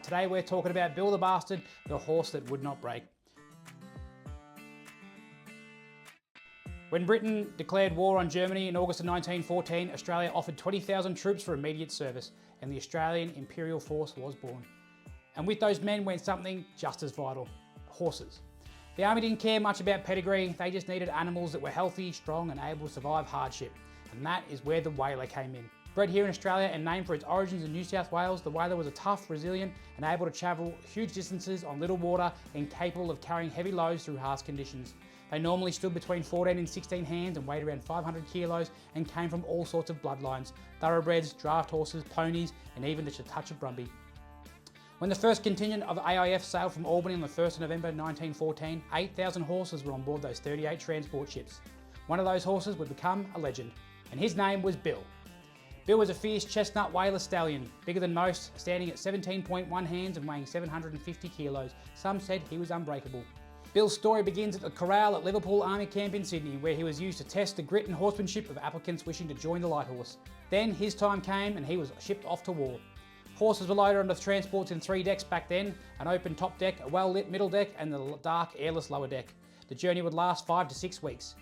Today we're talking about Bill the Bastard, the horse that would not break. When Britain declared war on Germany in August of 1914, Australia offered 20,000 troops for immediate service, and the Australian Imperial Force was born. And with those men went something just as vital: horses. The army didn't care much about pedigree, they just needed animals that were healthy, strong and able to survive hardship. And that is where the Waler came in. Bred here in Australia and named for its origins in New South Wales, the Waler was a tough, resilient and able to travel huge distances on little water and capable of carrying heavy loads through harsh conditions. They normally stood between 14 and 16 hands and weighed around 500 kilos and came from all sorts of bloodlines: thoroughbreds, draft horses, ponies and even just a touch of Brumby. When the first contingent of AIF sailed from Albany on the 1st of November 1914, 8,000 horses were on board those 38 transport ships. One of those horses would become a legend, and his name was Bill. Bill was a fierce chestnut Waler stallion, bigger than most, standing at 17.1 hands and weighing 750 kilos. Some said he was unbreakable. Bill's story begins at the corral at Liverpool Army Camp in Sydney, where he was used to test the grit and horsemanship of applicants wishing to join the light horse. Then his time came and he was shipped off to war. Horses were loaded onto transports in 3 decks back then: an open top deck, a well-lit middle deck and the dark airless lower deck. The journey would last 5 to 6 weeks.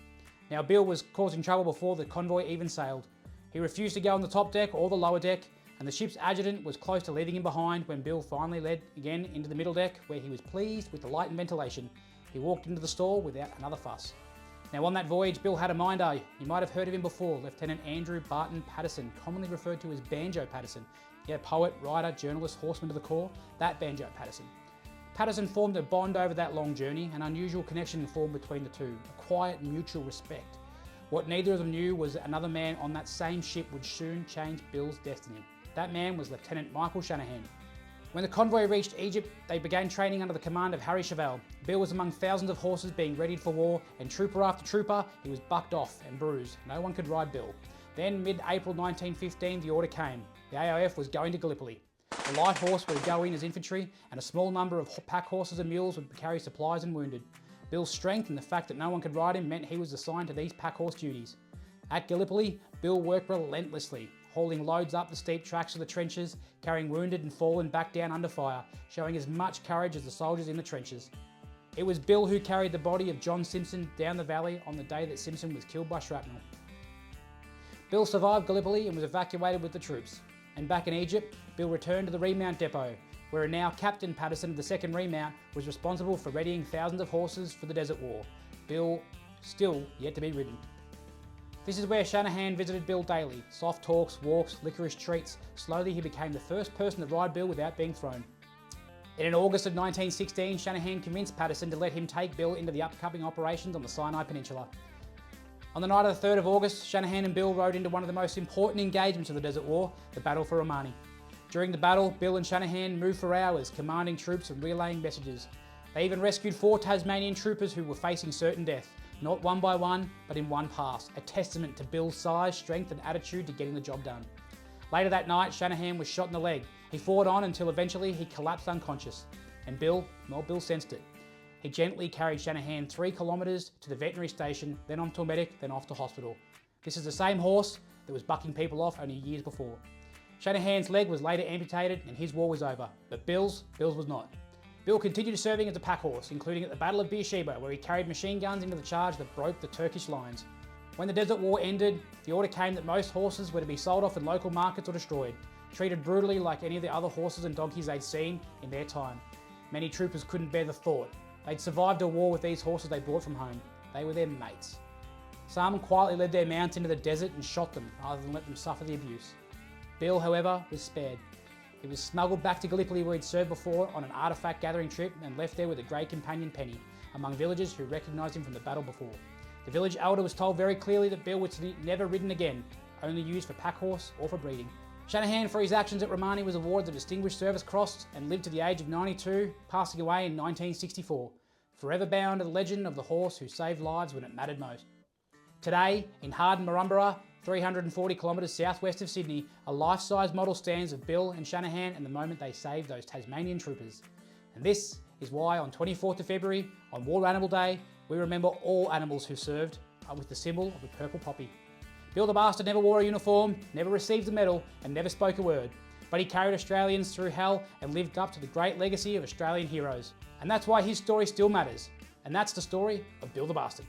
Now Bill was causing trouble before the convoy even sailed. He refused to go on the top deck or the lower deck, and the ship's adjutant was close to leaving him behind when Bill finally led again into the middle deck, where he was pleased with the light and ventilation. He walked into the stall without another fuss. Now on that voyage, Bill had a minder. You might have heard of him before: Lieutenant Andrew Barton Patterson, commonly referred to as Banjo Patterson. Yeah, poet, writer, journalist, horseman to the core, that Banjo Patterson. Patterson formed a bond over that long journey. An unusual connection formed between the two, a quiet mutual respect. What neither of them knew was that another man on that same ship would soon change Bill's destiny. That man was Lieutenant Michael Shanahan. When the convoy reached Egypt, they began training under the command of Harry Chevelle. Bill was among thousands of horses being readied for war, and trooper after trooper, he was bucked off and bruised. No one could ride Bill. Then, mid-April 1915, the order came. The AIF was going to Gallipoli. The light horse would go in as infantry, and a small number of pack horses and mules would carry supplies and wounded. Bill's strength and the fact that no one could ride him meant he was assigned to these pack horse duties. At Gallipoli, Bill worked relentlessly, hauling loads up the steep tracks of the trenches, carrying wounded and fallen back down under fire, showing as much courage as the soldiers in the trenches. It was Bill who carried the body of John Simpson down the valley on the day that Simpson was killed by shrapnel. Bill survived Gallipoli and was evacuated with the troops. And back in Egypt, Bill returned to the remount depot, where now Captain Patterson of the 2nd Remount was responsible for readying thousands of horses for the Desert War. Bill still yet to be ridden. This is where Shanahan visited Bill daily. Soft talks, walks, licorice treats. Slowly he became the first person to ride Bill without being thrown. In August of 1916, Shanahan convinced Patterson to let him take Bill into the upcoming operations on the Sinai Peninsula. On the night of the 3rd of August, Shanahan and Bill rode into one of the most important engagements of the Desert War, the Battle for Romani. During the battle, Bill and Shanahan moved for hours, commanding troops and relaying messages. They even rescued 4 Tasmanian troopers who were facing certain death, not one by one, but in one pass, a testament to Bill's size, strength and attitude to getting the job done. Later that night, Shanahan was shot in the leg. He fought on until eventually he collapsed unconscious. And Bill sensed it. He gently carried Shanahan 3 kilometres to the veterinary station, then on to a medic, then off to hospital. This is the same horse that was bucking people off only years before. Shanahan's leg was later amputated and his war was over, but Bill's was not. Bill continued serving as a pack horse, including at the Battle of Beersheba, where he carried machine guns into the charge that broke the Turkish lines. When the Desert War ended, the order came that most horses were to be sold off in local markets or destroyed, treated brutally like any of the other horses and donkeys they'd seen in their time. Many troopers couldn't bear the thought. They'd survived a war with these horses they brought from home. They were their mates. Some quietly led their mounts into the desert and shot them rather than let them suffer the abuse. Bill, however, was spared. He was smuggled back to Gallipoli, where he'd served before on an artefact gathering trip, and left there with a grey companion Penny, among villagers who recognised him from the battle before. The village elder was told very clearly that Bill was to be never ridden again, only used for pack horse or for breeding. Shanahan, for his actions at Romani, was awarded the Distinguished Service Cross and lived to the age of 92, passing away in 1964, forever bound to the legend of the horse who saved lives when it mattered most. Today, in Harden, Marumburra, 340 kilometres southwest of Sydney, a life-size model stands of Bill and Shanahan and the moment they saved those Tasmanian troopers. And this is why on 24th of February, on War Animal Day, we remember all animals who served with the symbol of the purple poppy. Bill the Bastard never wore a uniform, never received a medal, and never spoke a word. But but he carried Australians through hell and lived up to the great legacy of Australian heroes. And that's why his story still matters. And that's the story of Bill the Bastard.